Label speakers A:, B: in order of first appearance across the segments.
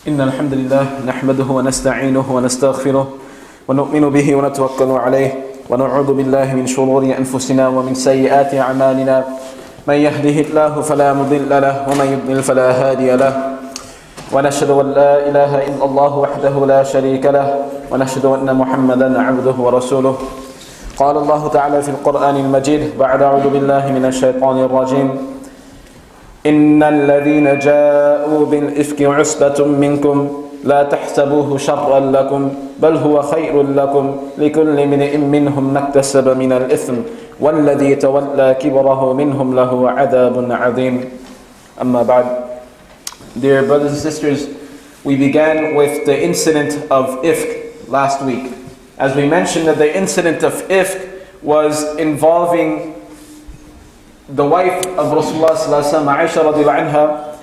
A: إن الحمد لله نحمده ونستعينه ونستغفره ونؤمن به ونتوكل عليه ونعوذ بالله من شرور أنفسنا ومن سيئات أعمالنا من يهده الله فلا مضل له ومن يضلل فلا هادي له ونشهد أن لا إله إلا الله وحده لا شريك له ونشهد أن محمدا عبده ورسوله قال الله تعالى في القرآن المجيد بعد أعوذ بالله من الشيطان الرجيم إن الذين جاءوا بالإفك عصبة منكم لا تحسبوه شرا لكم بل هو خير لكم لكل امرئ منهم ما اكتسب من الإثم والذي تولى كبره منهم له عذاب عظيم أما بعد. Dear brothers and sisters, we began with the incident of Ifk last week. As we mentioned, that the incident of Ifk was involving the wife of Rasulullah Aisha radiallahu anha,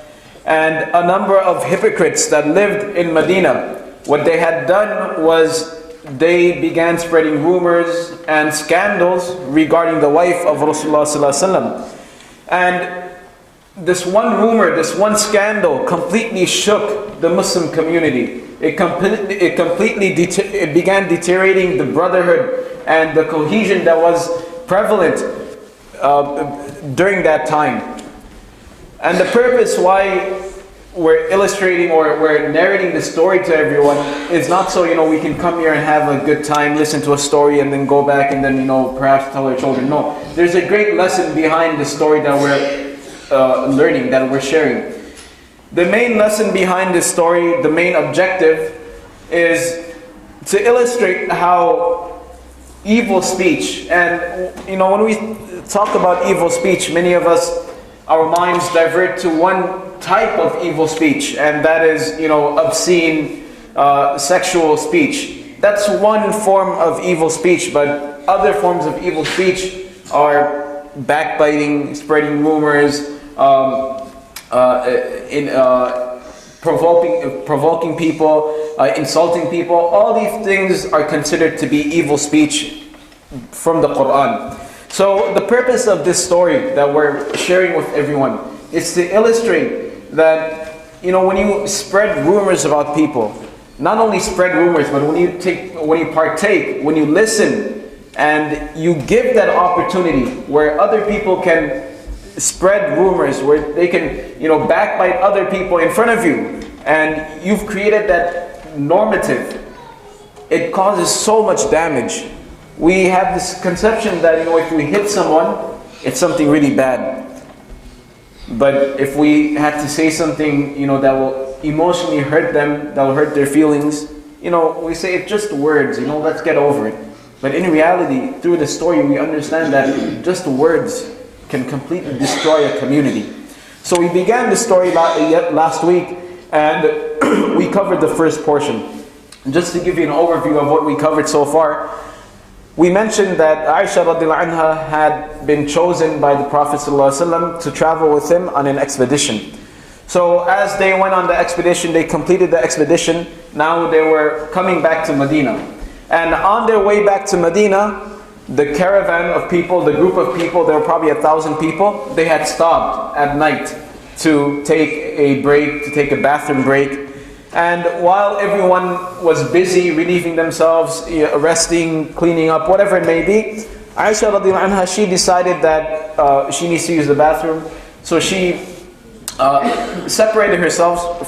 A: and a number of hypocrites that lived in Medina. What they had done was they began spreading rumors and scandals regarding the wife of Rasulullah, and this one rumor, this one scandal completely shook the Muslim community. It began deteriorating the brotherhood and the cohesion that was prevalent during that time. And the purpose why we're illustrating or we're narrating the story to everyone is not so we can come here and have a good time, listen to a story and then go back and then perhaps tell our children. No, there's a great lesson behind the story that we're learning, that we're sharing. The main lesson behind this story, the main objective, is to illustrate how evil speech, and when we talk about evil speech, many of us, our minds divert to one type of evil speech, and that is obscene sexual speech. That's one form of evil speech, but other forms of evil speech are backbiting, spreading rumors, provoking people, insulting people. All these things are considered to be evil speech from the Quran. So the purpose of this story that we're sharing with everyone is to illustrate that when you spread rumors about people, not only spread rumors, but when you partake, when you listen, and you give that opportunity where other people can spread rumors, where they can backbite other people in front of you, and you've created that normative, it causes so much damage. We have this conception that if we hit someone, it's something really bad. But if we had to say something that will emotionally hurt them, that will hurt their feelings, we say it's just words, let's get over it. But in reality, through the story, we understand that just words can completely destroy a community. So we began the story last week, and we covered the first portion. Just to give you an overview of what we covered so far, we mentioned that Aisha radiallahu anha had been chosen by the Prophet ﷺ to travel with him on an expedition. So as they went on the expedition, they completed the expedition. Now they were coming back to Medina. And on their way back to Medina, the caravan of people, the group of people, there were probably 1,000 people, they had stopped at night to take a break, to take a bathroom break. And while everyone was busy relieving themselves, resting, cleaning up, whatever it may be, Aisha radiallahu anha, she decided that she needs to use the bathroom. So she separated herself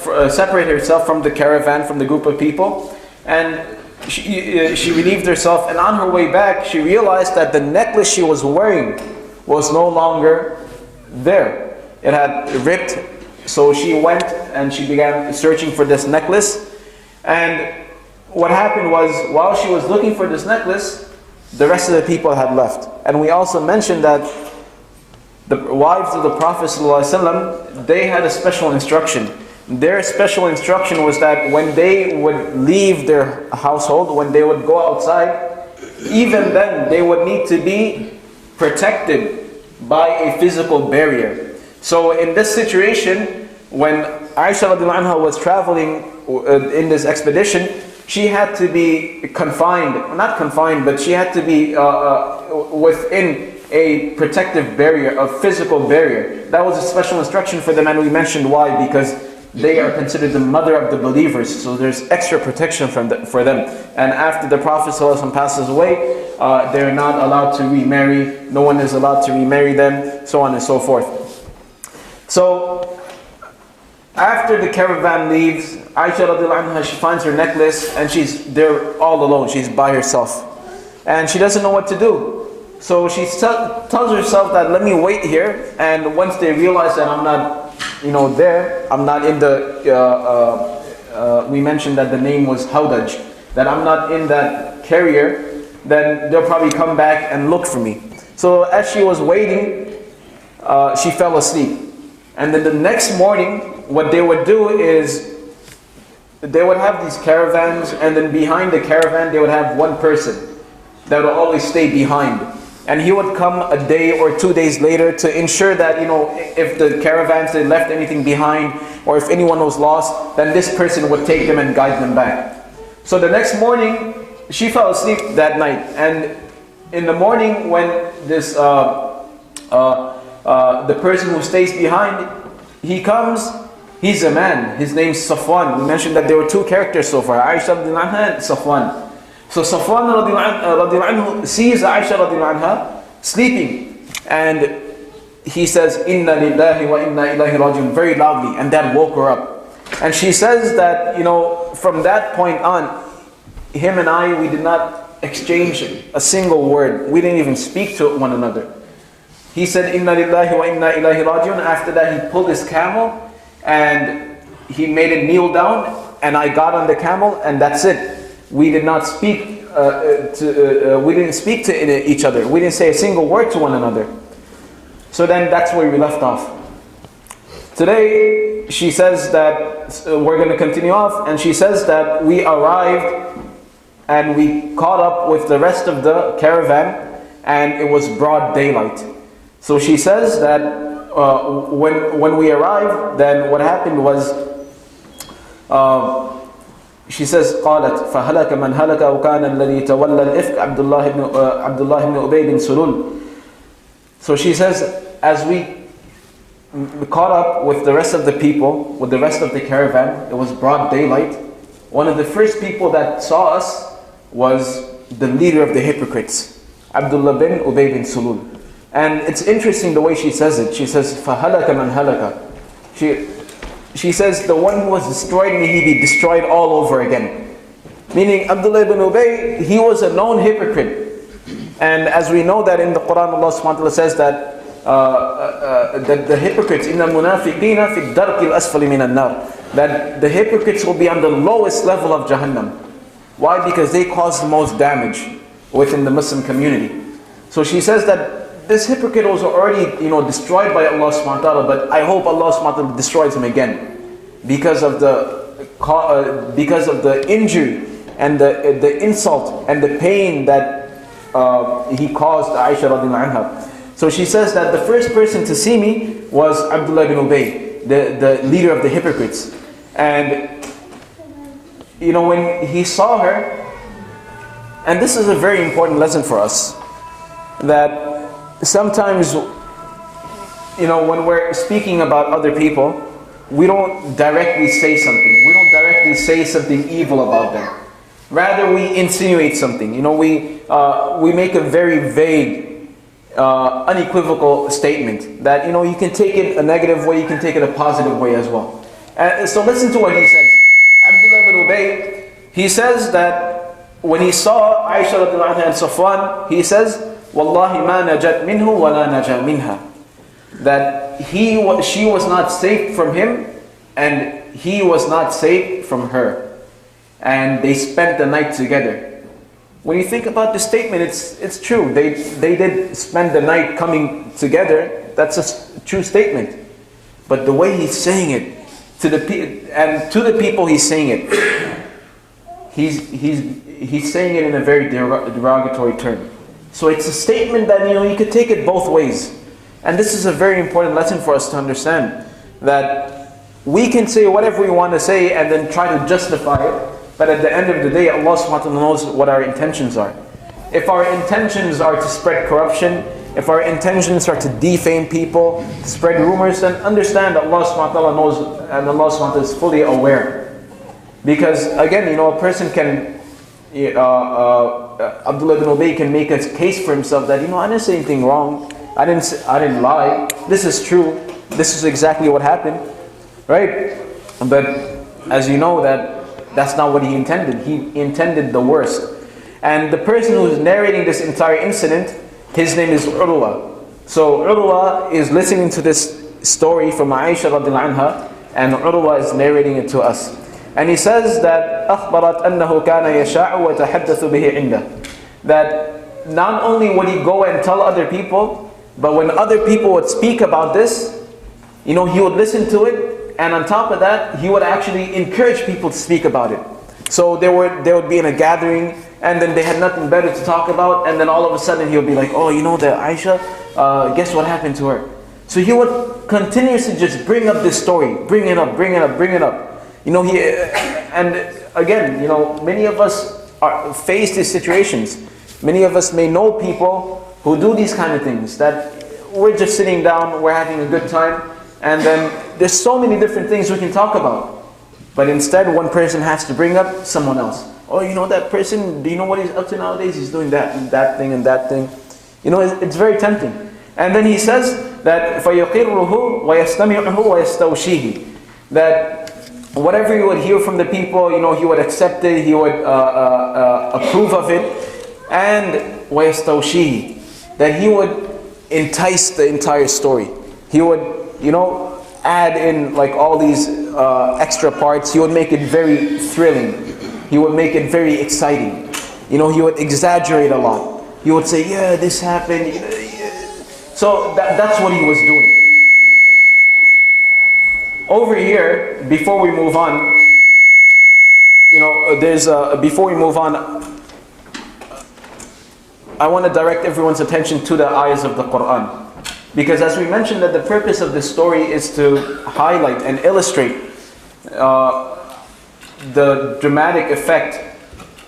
A: from the caravan, from the group of people, and she relieved herself. And on her way back, she realized that the necklace she was wearing was no longer there. It had ripped. So she went and she began searching for this necklace. And what happened was, while she was looking for this necklace, the rest of the people had left. And we also mentioned that the wives of the Prophet ﷺ, they had a special instruction. Their special instruction was that when they would leave their household, when they would go outside, even then they would need to be protected by a physical barrier. So in this situation, when Aisha radiallahu anha was traveling in this expedition, she had to be not confined, but she had to be within a protective barrier, a physical barrier. That was a special instruction for them, and we mentioned why, because they are considered the mother of the believers, so there's extra protection for them. And after the Prophet ﷺ passes away, they're not allowed to remarry, no one is allowed to remarry them, so on and so forth. So, after the caravan leaves, Aisha radiallahu anha, she finds her necklace and she's there all alone, she's by herself. And she doesn't know what to do. So she tells herself that let me wait here, and once they realize that I'm not, there, I'm not in the, we mentioned that the name was Hawdaj, that I'm not in that carrier, then they'll probably come back and look for me. So as she was waiting, she fell asleep. And then the next morning, what they would do is, they would have these caravans, and then behind the caravan, they would have one person that would always stay behind. And he would come a day or 2 days later to ensure that, if the caravans, they left anything behind, or if anyone was lost, then this person would take them and guide them back. So the next morning, she fell asleep that night. And in the morning, when this, the person who stays behind, he comes, he's a man. His name's Safwan. We mentioned that there were two characters so far, Aisha radiallahu anha and Safwan. So Safwan radiallahu anhu sees Aisha radiallahu anha sleeping, and he says, "Inna lillahi wa inna ilayhi rajiun," very loudly, and that woke her up. And she says that, from that point on, him and I, we did not exchange a single word. We didn't even speak to one another. He said, "Inna lillahi wa inna ilayhi rajiun." After that, he pulled his camel and he made it kneel down, and I got on the camel, and that's it. We did not speak we didn't speak to each other. We didn't say a single word to one another. So then that's where we left off. Today, she says that we're going to continue off, and she says that we arrived and we caught up with the rest of the caravan, and it was broad daylight. So she says that when we arrived, then what happened was, she says, قالت فهلك من هلك وكان الذي تولى الإفك عبد الله بن أبي بن سلول. So she says, as we caught up with the rest of the people, with the rest of the caravan, it was broad daylight. One of the first people that saw us was the leader of the hypocrites, Abdullah bin Ubay bin Sulul. And it's interesting the way she says it. She says, فَهَلَكَ مَنْ هَلَكَ. She says, the one who was destroyed, may he be destroyed all over again. Meaning, Abdullah ibn Ubay, he was a known hypocrite. And as we know that in the Quran, Allah subhanahu wa ta'ala says that the hypocrites, إِنَّ الْمُنَافِقِينَ فِي الدَّرْكِ الْأَسْفَلِ مِنَ النَّارِ, that the hypocrites will be on the lowest level of Jahannam. Why? Because they cause the most damage within the Muslim community. So she says that this hypocrite was already, destroyed by Allah subhanahu wa ta'ala, but I hope Allah subhanahu wa ta'ala destroys him again because of the injury and the insult and the pain that he caused Aisha radiallahu anha. So she says that the first person to see me was Abdullah ibn Ubay, the leader of the hypocrites. And when he saw her, and this is a very important lesson for us, that sometimes, when we're speaking about other people, we don't directly say something. We don't directly say something evil about them. Rather, we insinuate something. We make a very vague, unequivocal statement that, you can take it a negative way, you can take it a positive way as well. So listen to what he says. Abdullah ibn Ubay, he says that when he saw Aisha radiallahu anha and Safwan, he says, Wallahi ma najat minhu wa la naja minha. That she was not safe from him, and he was not safe from her. And they spent the night together. When you think about this statement, it's true. They did spend the night coming together. That's a true statement. But the way he's saying it, to the people he's saying it, he's saying it in a very derogatory term. So it's a statement that, you could take it both ways. And this is a very important lesson for us to understand, that we can say whatever we want to say and then try to justify it, but at the end of the day, Allah subhanahu wa ta'ala knows what our intentions are. If our intentions are to spread corruption, if our intentions are to defame people, to spread rumors, then understand that Allah subhanahu wa ta'ala knows, and Allah subhanahu wa ta'ala is fully aware. Because again, a person can, Abdullah ibn Ubay can make a case for himself that, I didn't say anything wrong, I didn't lie, this is true, this is exactly what happened, right? But as you know, that's not what he intended. He intended the worst. And the person who is narrating this entire incident, his name is Urwa. So Urwa is listening to this story from Aisha radiallahu anha, and Urwa is narrating it to us. And he says that أخبرت أنه كان يشاع وتحدث به عنده. That not only would he go and tell other people, but when other people would speak about this, he would listen to it, and on top of that, he would actually encourage people to speak about it. So they would be in a gathering, and then they had nothing better to talk about, and then all of a sudden he would be like, oh, that Aisha, guess what happened to her? So he would continuously just bring up this story, bring it up. And again, many of us face these situations. Many of us may know people who do these kind of things, that we're just sitting down, we're having a good time, and then there's so many different things we can talk about. But instead, one person has to bring up someone else. Oh, that person, do you know what he's up to nowadays? He's doing that and that thing and that thing. It's very tempting. And then he says that فَيُقِرُّهُ وَيَسْتَمِعُهُ وَيَسْتَوْشِيهِ. That whatever you would hear from the people, he would accept it, he would approve of it. And وَيَسْتَوْشِيهِ. That he would entice the entire story. He would, add in like all these extra parts. He would make it very thrilling. He would make it very exciting. He would exaggerate a lot. He would say, yeah, this happened. So that's what he was doing. Over here, before we move on, before we move on, I want to direct everyone's attention to the ayahs of the Quran. Because as we mentioned, that the purpose of this story is to highlight and illustrate the dramatic effect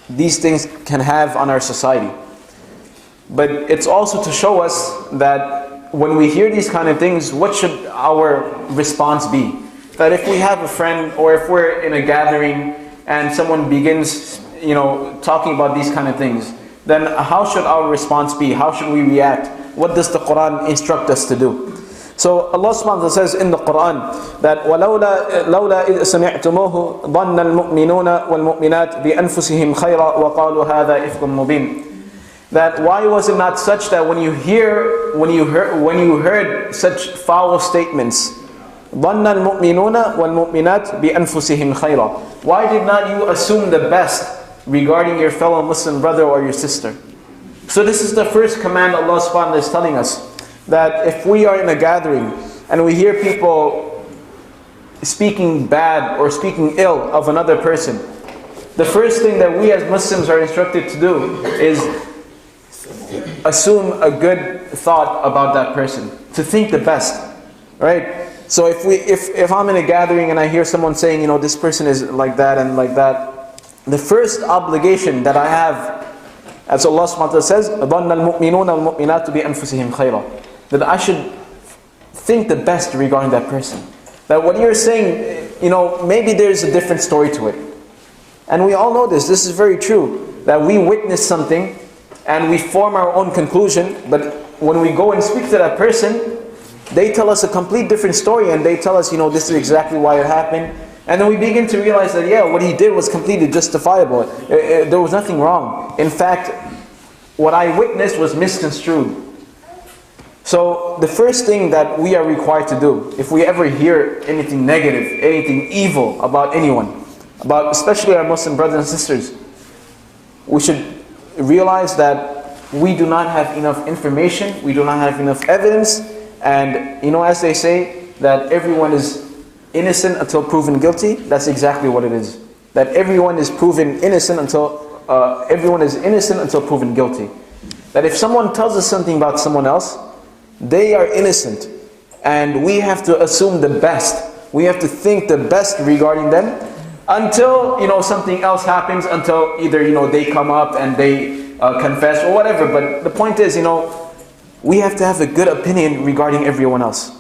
A: these things can have on our society. But it's also to show us that when we hear these kind of things, what should our response be? That if we have a friend, or if we're in a gathering and someone begins, talking about these kind of things, then how should our response be? How should we react? What does the Quran instruct us to do? So Allah subhanahu wa ta'ala says in the Quran that وَلَوْلَا إِذْ سَمِعْتُمُوهُ ظَنَّ الْمُؤْمِنُونَ وَالْمُؤْمِنَاتِ بِأَنفُسِهِمْ خَيْرًا وَقَالُوا هَذَا إِفْكٌ مُبِينٌ. That why was it not such that when you heard such foul statements, ظَنَّ الْمُؤْمِنُونَ وَالْمُؤْمِنَاتِ بِأَنفُسِهِمْ خَيْرًا. Why did not you assume the best regarding your fellow Muslim brother or your sister? So this is the first command Allah subhanahu wa ta'ala is telling us, that if we are in a gathering and we hear people speaking bad or speaking ill of another person, the first thing that we as Muslims are instructed to do is assume a good thought about that person, to think the best, right? So if I'm in a gathering and I hear someone saying, this person is like that and like that, the first obligation that I have, as Allah subhanahu wa ta'ala says, ظَنَّ الْمُؤْمِنُونَ وَالْمُؤْمِنَاتُ بِأَنفُسِهِمْ خَيْرًا. That I should think the best regarding that person. That what you're saying, maybe there's a different story to it. And we all know this. This is very true. That we witness something and we form our own conclusion, but when we go and speak to that person, they tell us a complete different story, and they tell us, this is exactly why it happened. And then we begin to realize that, yeah, what he did was completely justifiable. There was nothing wrong. In fact, what I witnessed was misconstrued. So the first thing that we are required to do, if we ever hear anything negative, anything evil about anyone, about especially our Muslim brothers and sisters, we should realize that we do not have enough information, we do not have enough evidence, and as they say, that everyone is innocent until proven guilty. That's exactly what it is. That everyone is proven innocent until proven guilty. That if someone tells us something about someone else, they are innocent, and we have to assume the best. We have to think the best regarding them until something else happens. Until either they come up and they confess or whatever. But the point is, We have to have a good opinion regarding everyone else.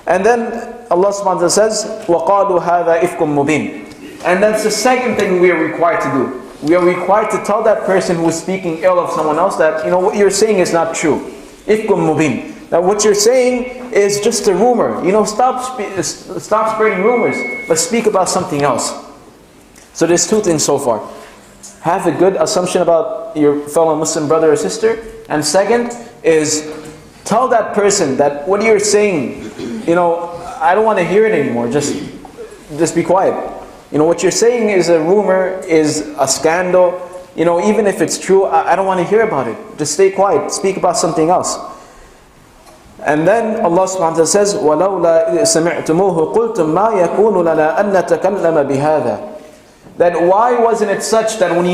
A: And then Allah subhanahu wa ta'ala says, وَقَالُوا هَذَا إِفْكٌ مُبِينٌ. And that's the second thing we are required to do. We are required to tell that person who is speaking ill of someone else that, what you're saying is not true. إِفْكٌ مُبِينٌ. That what you're saying is just a rumor. Stop spreading rumors, but speak about something else. So there's two things so far. Have a good assumption about your fellow Muslim brother or sister. And second is tell that person that what you're saying, I don't want to hear it anymore. Just be quiet. What you're saying is a rumor, is a scandal. Even if it's true, I don't want to hear about it. Just stay quiet. Speak about something else. And then Allah subhanahu wa ta'ala says, وَلَوْلَا سَمِعْتُمُوهُ قُلْتُمْ مَا يَكُونُ لَنَا أَن نَتَكَلَّمَ بِهَذَا. That why wasn't it such that when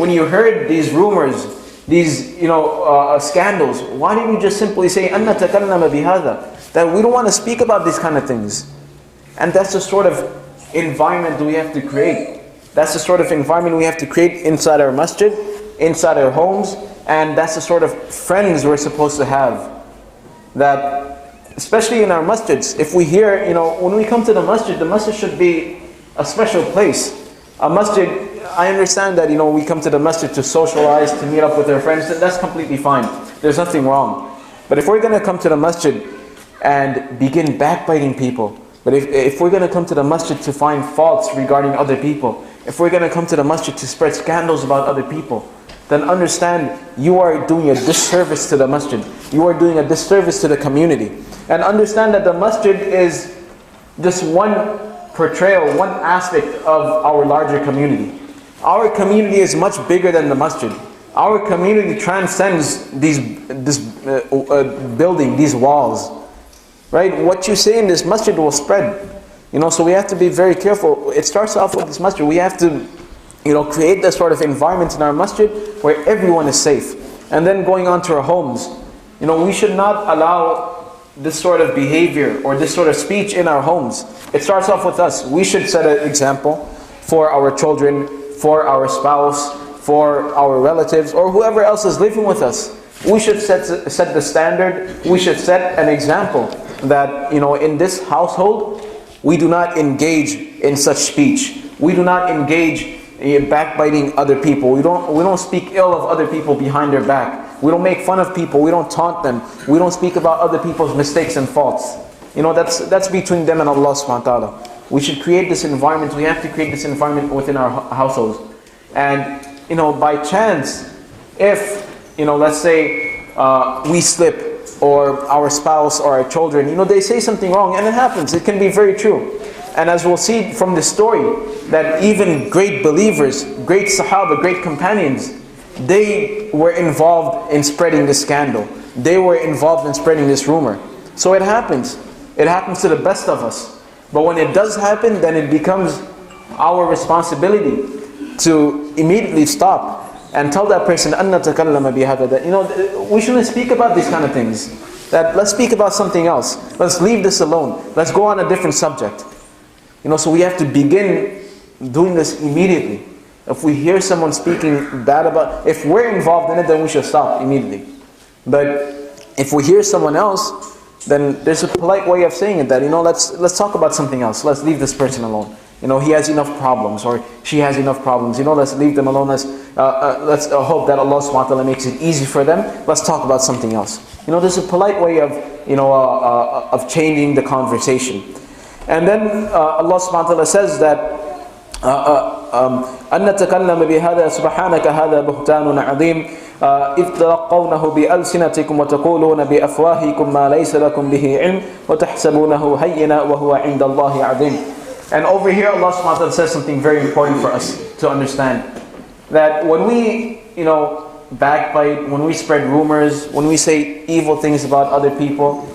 A: you heard these rumors, these scandals, why didn't you just simply say أَن نَتَكَلَّمَ بِهَذَا? That we don't want to speak about these kind of things. And that's the sort of environment we have to create. That's the sort of environment we have to create inside our masjid, inside our homes, and that's the sort of friends we're supposed to have. That, especially in our masjids, if we hear, when we come to the masjid should be a special place. A masjid, I understand that, we come to the masjid to socialize, to meet up with our friends, that's completely fine. There's nothing wrong. But if we're going to come to the masjid and begin backbiting people, but if we're going to come to the masjid to find faults regarding other people, if we're going to come to the masjid to spread scandals about other people, then understand you are doing a disservice to the masjid. You are doing a disservice to the community. And understand that the masjid is just one portrayal, one aspect of our larger community. Our community is much bigger than the masjid. Our community transcends this building, these walls. Right? What you say in this masjid will spread. So we have to be very careful. It starts off with this masjid. We have to, create that sort of environment in our masjid where everyone is safe. And then going on to our homes. We should not allow this sort of behavior or this sort of speech in our homes. It starts off with us. We should set an example for our children, for our spouse, for our relatives, or whoever else is living with us. We should set the standard. We should set an example that, in this household, we do not engage in such speech. We do not engage in backbiting other people. We don't speak ill of other people behind their back. We don't make fun of people. We don't taunt them. We don't speak about other people's mistakes and faults. That's between them and Allah subhanahu wa ta'ala. We should create this environment. We have to create this environment within our households. And, by chance, if, let's say we slip, or our spouse or our children, they say something wrong, and it happens. It can be very true. And as we'll see from this story, that even great believers, great Sahaba, great companions, they were involved in spreading this scandal. They were involved in spreading this rumor. So it happens. It happens to the best of us. But when it does happen, then it becomes our responsibility to immediately stop and tell that person, أَن نَتَكَلَّمَ بِهَذَا, that we shouldn't speak about these kind of things. That let's speak about something else. Let's leave this alone. Let's go on a different subject. So we have to begin doing this immediately. If we hear someone speaking bad about, if we're involved in it, then we should stop immediately. But if we hear someone else, then there's a polite way of saying it, that let's talk about something else. Let's leave this person alone. He has enough problems, or she has enough problems. Let's leave them alone. Let's hope that Allah subhanahu wa ta'ala makes it easy for them. Let's talk about something else. There's a polite way of changing the conversation. And then Allah subhanahu wa ta'ala says that أن نتكلم بهذا سبحانك هذا بهتان عظيم إذ تلقونه بألسنتكم وتقولون بأفواهكم ما ليس لكم به علم وتحسبونه هينا وهو عند الله عظيم. And over here Allah subhanahu wa ta'ala says something very important for us to understand. That when we, backbite, when we spread rumors, when we say evil things about other people,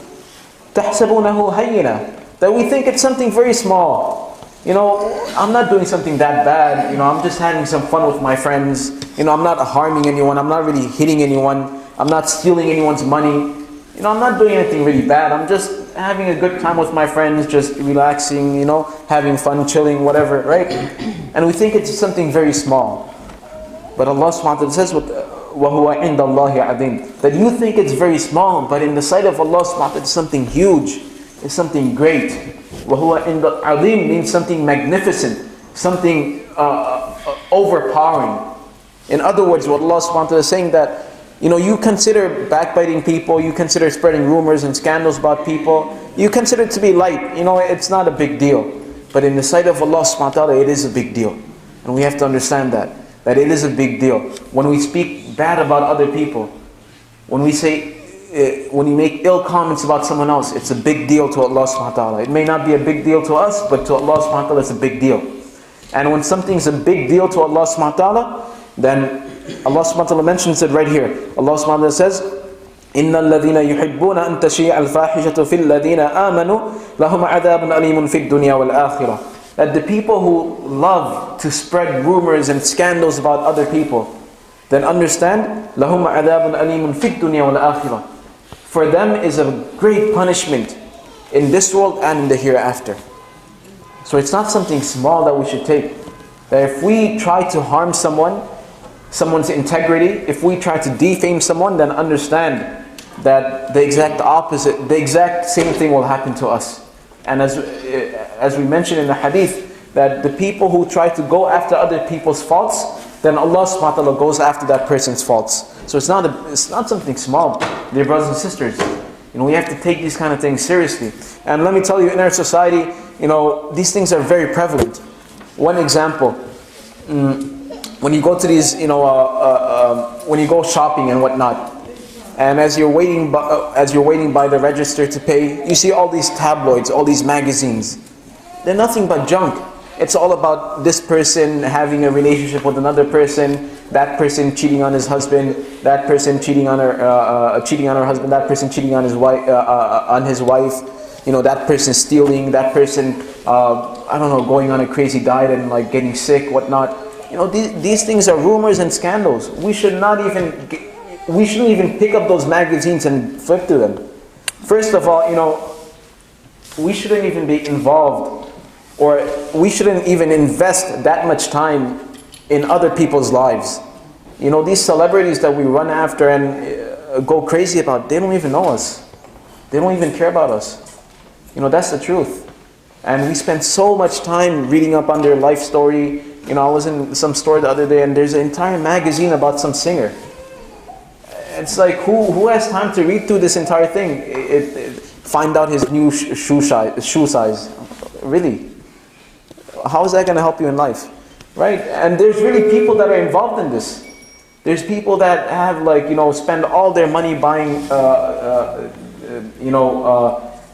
A: تحسبونه هينا, that we think it's something very small. I'm not doing something that bad. I'm just having some fun with my friends. I'm not harming anyone. I'm not really hitting anyone. I'm not stealing anyone's money. I'm not doing anything really bad. I'm just having a good time with my friends, just relaxing, having fun, chilling, whatever, right? And we think it's something very small. But Allah subhanahu wa ta'ala says, وَهُوَ عِنْدَ اللَّهِ عَظِيمٌ. That you think it's very small, but in the sight of Allah subhanahu wa ta'ala it's something huge, it's something great. وَهُوَ عِنْدَ عَظِيمٌ means something magnificent, something overpowering. In other words, what Allah subhanahu wa ta'ala is saying that, you consider backbiting people, you consider spreading rumors and scandals about people, you consider it to be light, it's not a big deal. But in the sight of Allah subhanahu wa ta'ala, it is a big deal. And we have to understand that it is a big deal. When we speak bad about other people, when we make ill comments about someone else, it's a big deal to Allah subhanahu wa ta'ala. It may not be a big deal to us, but to Allah subhanahu wa ta'ala it's a big deal. And when something's a big deal to Allah subhanahu wa ta'ala, then Allah subhanahu wa ta'ala mentions it right here. Allah subhanahu wa ta'ala says, إِنَّ الَّذِينَ يُحِبُّونَ أَن تَشِيعَ الْفَاحِشَةُ فِي الَّذِينَ آمَنُوا لَهُمْ عَذَابٌ أَلِيمٌ فِي الدُّنْيَا وَالْآخِرَةِ. That the people who love to spread rumors and scandals about other people, then understand, لَهُمْ عَذَابٌ أَلِيمٌ فِي الدُّنْيَا وَالْآخِرَةِ. For them is a great punishment in this world and in the hereafter. So it's not something small that we should take. That if we try to harm someone's integrity, if we try to defame someone, then understand that the exact opposite, the exact same thing will happen to us. And as we mentioned in the hadith, that the people who try to go after other people's faults, then Allah subhanahu wa ta'ala goes after that person's faults. So it's not something small, dear brothers and sisters. We have to take these kind of things seriously. And let me tell you, in our society, these things are very prevalent. One example, when you go to these, when you go shopping and whatnot, and as you're waiting by the register to pay, you see all these tabloids, all these magazines. They're nothing but junk. It's all about this person having a relationship with another person, that person cheating on his husband, that person cheating on her husband, that person cheating on his wife, that person stealing, that person, going on a crazy diet and like getting sick, whatnot. These things are rumors and scandals. We shouldn't even pick up those magazines and flip through them. First of all, we shouldn't even be involved, or we shouldn't even invest that much time in other people's lives. These celebrities that we run after and go crazy about, they don't even know us. They don't even care about us. That's the truth. And we spend so much time reading up on their life story. I was in some store the other day and there's an entire magazine about some singer. It's like, who has time to read through this entire thing? Find out his new shoe size. Really? How is that going to help you in life? Right? And there's really people that are involved in this. There's people that have spend all their money buying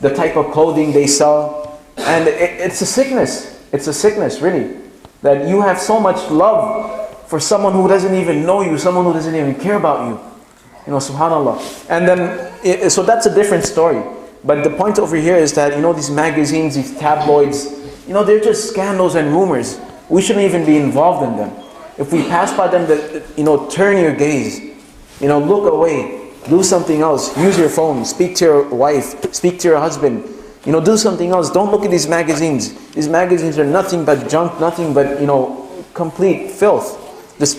A: the type of clothing they sell. And it's a sickness. It's a sickness, really. That you have so much love for someone who doesn't even know you, someone who doesn't even care about you. Subhanallah. And then, so that's a different story. But the point over here is that, these magazines, these tabloids, they're just scandals and rumors. We shouldn't even be involved in them. If we pass by them, turn your gaze. Look away. Do something else. Use your phone. Speak to your wife. Speak to your husband. Do something else. Don't look at these magazines. These magazines are nothing but junk, nothing but, complete filth. Just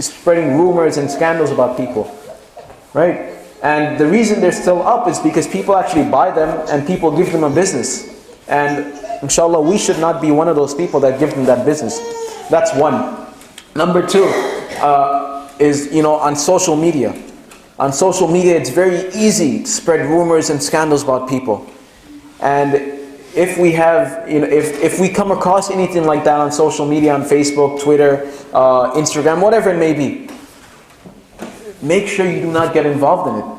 A: spreading rumors and scandals about people. Right? And the reason they're still up is because people actually buy them and people give them a business. And inshallah, we should not be one of those people that give them that business. That's one. Number two is, on social media. On social media, it's very easy to spread rumors and scandals about people. And if we have, if we come across anything like that on social media, on Facebook, Twitter, Instagram, whatever it may be, make sure you do not get involved in it.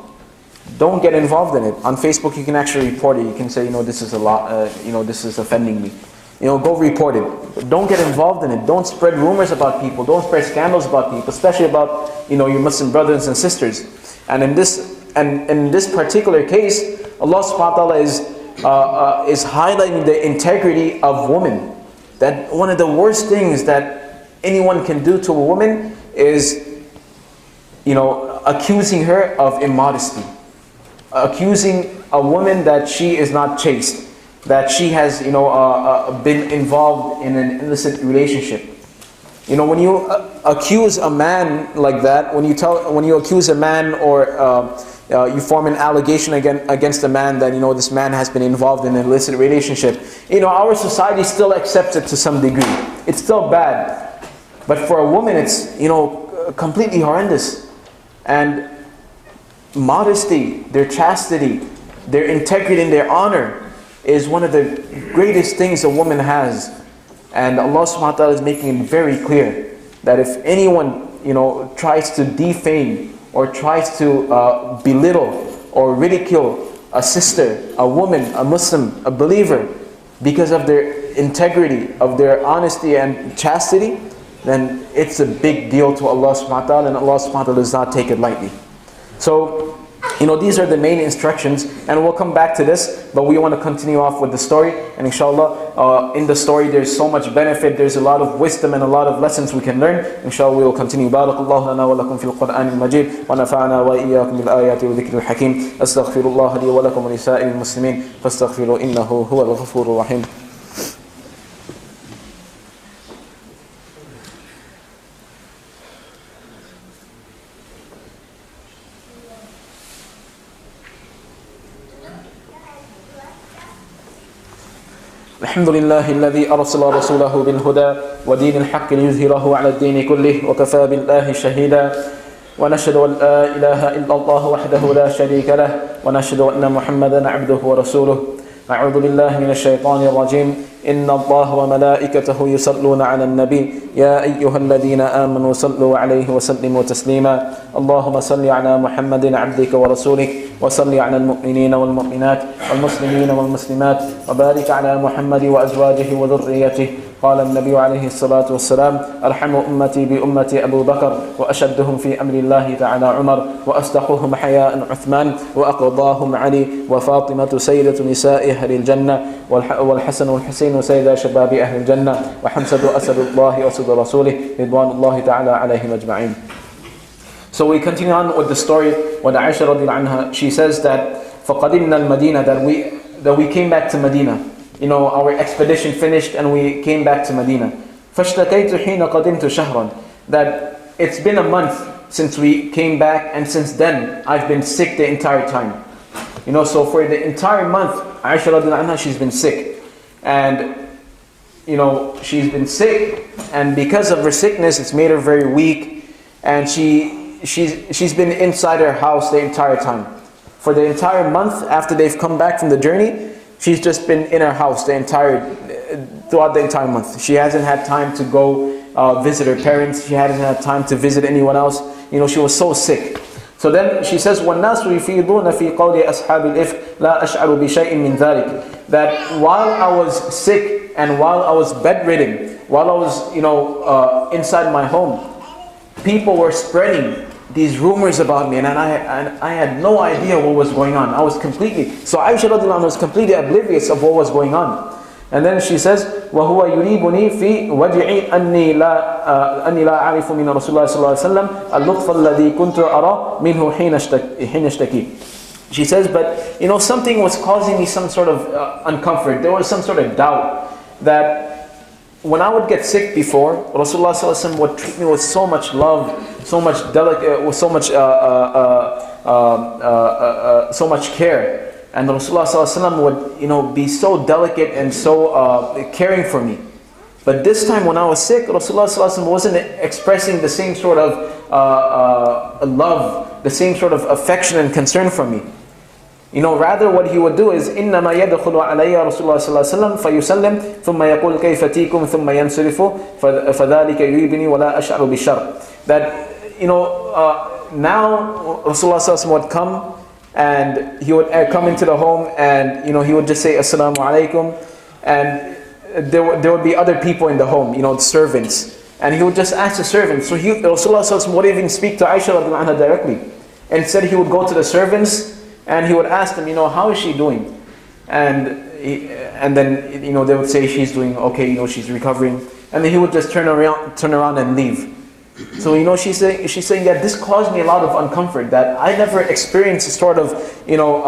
A: Don't get involved in it. On Facebook, you can actually report it. You can say, this is a lot, this is offending me. Go report it. But don't get involved in it. Don't spread rumors about people. Don't spread scandals about people, especially about, your Muslim brothers and sisters. And in this particular case, Allah subhanahu wa ta'ala is highlighting the integrity of women. That one of the worst things that anyone can do to a woman is, accusing her of immodesty. Accusing a woman that she is not chaste, that she has been involved in an illicit relationship. You know, when you accuse a man like that, when you accuse a man, or you form an allegation against a man that, you know, this man has been involved in an illicit relationship, you know, our society still accepts it to some degree. It's still bad. But for a woman, it's, you know, completely horrendous. And modesty, their chastity, their integrity and their honor is one of the greatest things a woman has. And Allah subhanahu wa ta'ala is making it very clear that if anyone, you know, tries to defame or tries to belittle or ridicule a sister, a woman, a Muslim, a believer, because of their integrity, of their honesty and chastity, then it's a big deal to Allah subhanahu wa ta'ala, and Allah subhanahu wa ta'ala does not take it lightly. So, you know, these are the main instructions, and we'll come back to this, but we want to continue off with the story. And inshallah, in the story there's so much benefit, there's a lot of wisdom and a lot of lessons we can learn. Inshallah, we will continue. Barakallahu lana wa lakum fil Qur'an al-Majid, wa nafa'ana wa iyyakum bil ayati wa dhikri al-hakim. Astaghfirullah li wa lakum wa lisa'il muslimin, fastaghfiru innahu huwal ghafurur rahim. الحمد لله الذي أرسل رسوله بالهدى ودين الحق ليظهره على الدين كله وكفى بالله شهيدا ونشهد أن لا إله إلا الله وحده لا شريك له ونشهد أن محمدا عبده ورسوله أعوذ بالله من الشيطان الرجيم إن الله وملائكته يصلون على النبي يا أيها الذين آمنوا صلوا عليه وسلموا تسليما اللهم صل على محمد عبدك ورسولك وصل على المؤمنين والمؤمنات والمسلمين والمسلمات وبارك على محمد وأزواجه وذريته قال النبي عليه الصلاة والسلام أرحم أمتي بأمتي أبو بكر وأشدهم في أمر الله تعالى عمر وأصدقهم حياء عثمان وأقضاهم علي وفاطمة سيدة نساء أهل الجنة والحسن والحسين سيد شباب أهل الجنة وحمزة أسد الله وأسد رسوله رضوان الله تعالى عليهم أجمعين. So we continue on with the story when Aisha radiallahu anha, she says that فَقَدِمْنَا الْمَدِينَ, that we came back to Medina. You know, our expedition finished and we came back to Medina. فَاشْتَكَيْتُ حِينَ قَدِمْتُ شَهْرًا, that it's been a month since we came back, and since then I've been sick the entire time. You know, so for the entire month, Aisha radiallahu anha, she's been sick. And, you know, she's been sick, and because of her sickness, it's made her very weak. And she's been inside her house the entire time. For the entire month after they've come back from the journey, she's just been in her house throughout the entire month. She hasn't had time to go visit her parents. She hasn't had time to visit anyone else. You know, she was so sick. So then she says, وَالنَّاسُ يُفِيضُونَ فِي قَوْلِ أَصْحَابِ الْإِفْكِ لَا أَشْعَرُ بِشَيْءٍ مِّن ذَلِكَ, that while I was sick and while I was bedridden, while I was, you know, inside my home, people were spreading these rumors about me, and I had no idea what was going on. I was completely, so Aisha radiallahu anha was completely oblivious of what was going on. And then she says, وَهُوَ يُرِيبُنِي فِي وَجِعِي أَنِّي لَا أَعْرِفُ مِنَ رَسُولِ اللَّهِ صَلَّى اللَّهُ عَلَيْهِ وسلم اللُّطْفَ الَّذِي كُنْتُ أَرَى مِنْهُ حِينَ اشْتَكِي. She says, but you know, something was causing me some sort of uncomfort. There was some sort of doubt that when I would get sick before, Rasulullah sallallahu alaihi wasallam would treat me with so much love, so much with so much care. And Rasulullah sallallahu alaihi wasallam would, you know, be so delicate and so caring for me. But this time when I was sick, Rasulullah sallallahu alaihi wasallam wasn't expressing the same sort of love, the same sort of affection and concern for me. You know, rather what he would do is إنما يدخل علي رسول الله صلى الله عليه وسلم فيسلم ثم يقول كيف تيكم ثم ينصرف فذلك يريبني ولا أشعر بالشر. That, you know, now Rasulullah صلى الله عليه وسلم would come and he would come into the home, and you know, he would just say Assalamu alaikum, and there would be other people in the home, you know, servants, and he would just ask the servants. So Rasulullah sallallahu alaihi wasallam wouldn't even speak to Aisha radiallahu anha directly. Instead, he would go to the servants and he would ask them, you know, how is she doing? And then, you know, they would say she's doing okay, you know, she's recovering, and then he would just turn around and leave. So, you know, she's saying that this caused me a lot of uncomfort, that I never experienced a sort of, you know,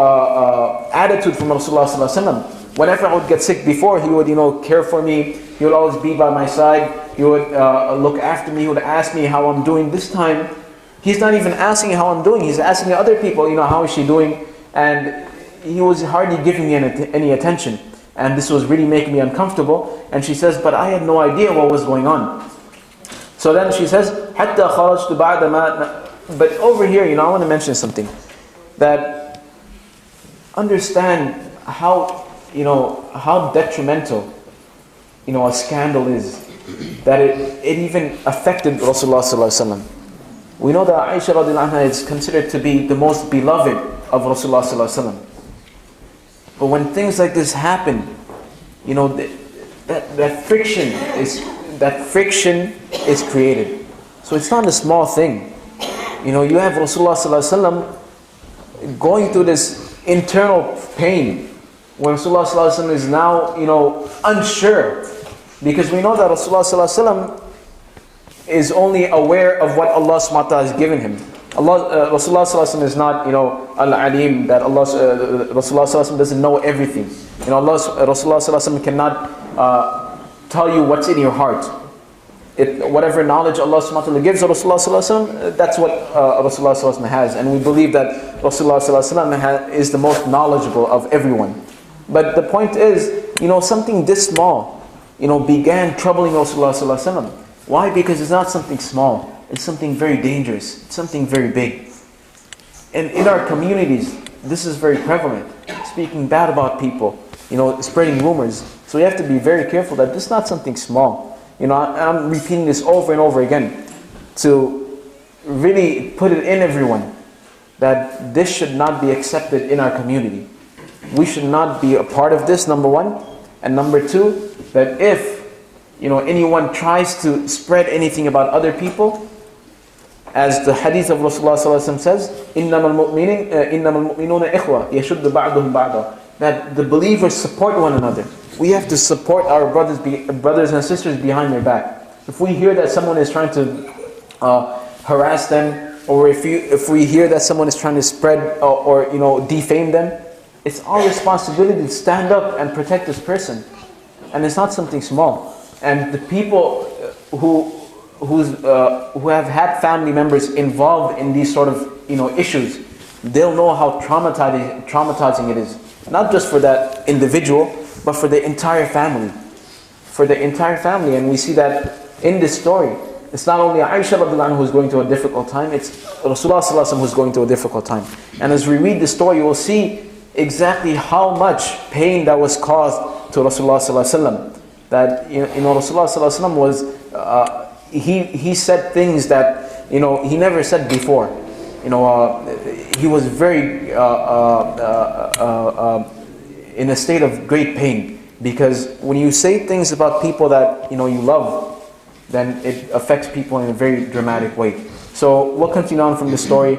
A: attitude from Rasulullah sallallahu alaihi wasallam. Whenever I would get sick before, he would, you know, care for me. He would always be by my side. he would look after me, he would ask me how I'm doing. This time, he's not even asking how I'm doing. He's asking other people, how is she doing? And he was hardly giving me any attention. And this was really making me uncomfortable. And she says, but I had no idea what was going on. So then she says, حَتَّى خَرَجْتُ بَعْدَ مَا. But over here, I want to mention something. That understand how detrimental, a scandal is. That it even affected Rasulullah sallallahu alaihi wasallam. We know that Aisha radiallahu anha is considered to be the most beloved of Rasulullah sallallahu alaihi wasallam. But when things like this happen, that friction is created. So it's not a small thing. You have Rasulullah sallallahu alaihi wasallam going through this internal pain when Rasulullah sallallahu alaihi wasallam is now, unsure, because we know that Rasulullah sallallahu alaihi wasallam is only aware of what Allah subhanahu wa ta'ala has given him. Rasulullah sallallahu alaihi wasallam is not, al-alim, that Rasulullah sallallahu alaihi wasallam doesn't know everything. Rasulullah sallallahu alaihi wasallam cannot tell you what's in your heart. Whatever knowledge Allah subhanahu wa ta'ala gives Rasulullah sallallahu alaihi wasallam, that's what Rasulullah sallallahu alaihi wasallam has. And we believe that Rasulullah sallallahu alaihi wasallam is the most knowledgeable of everyone. But the point is, something this small, began troubling Rasulullah sallallahu alaihi wasallam. Why? Because it's not something small. It's something very dangerous. It's something very big. And in our communities, this is very prevalent. Speaking bad about people, spreading rumors. So you have to be very careful that this is not something small. I'm repeating this over and over again to really put it in everyone that this should not be accepted in our community. We should not be a part of this, number one. And number two, that if anyone tries to spread anything about other people, as the hadith of Rasulullah sallallahu alaihi wasallam says, إِنَّمَا الْمُؤْمِنُونَ إِخْوَةٌ يَشُدُّ بَعْضُهُم بَعْضًا, that the believers support one another. We have to support our brothers and sisters behind their back. If we hear that someone is trying to harass them, or if we hear that someone is trying to spread or defame them, it's our responsibility to stand up and protect this person. And it's not something small. And the people who have had family members involved in these sort of issues, they'll know how traumatizing it is. Not just for that individual, but for the entire family. For the entire family. And we see that in this story, it's not only Aisha radiallahu anha who's going through a difficult time, it's Rasulullah sallallahu alaihi wasallam who's going through a difficult time. And as we read the story, you will see exactly how much pain that was caused to Rasulullah sallallahu alaihi wasallam. That Rasulullah sallallahu alaihi wasallam was he said things that he never said before. He was very in a state of great pain, because when you say things about people that you love, then it affects people in a very dramatic way. So we'll continue on from the story,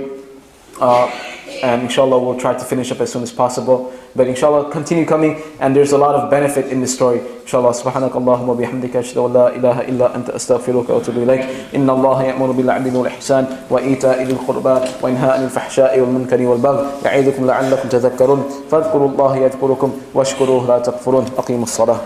A: and inshallah we'll try to finish up as soon as possible. But inshallah continue coming, and there's a lot of benefit in this story. Inshallah, subhanakallahumma bihamdika ashhadu an la ilaha illa anta astaghfiruka wa atubu ilayk. Inna Allaha ya'muru bil 'adli wal ihsan wa ita'i dhil qurba wa yanha 'anil fahsha'i wal munkari wal baghi ya'idukum la'allakum tadhakkarun. Fadhkurullaha yadhkurukum washkuruhu la takfurun. Aqimus salah.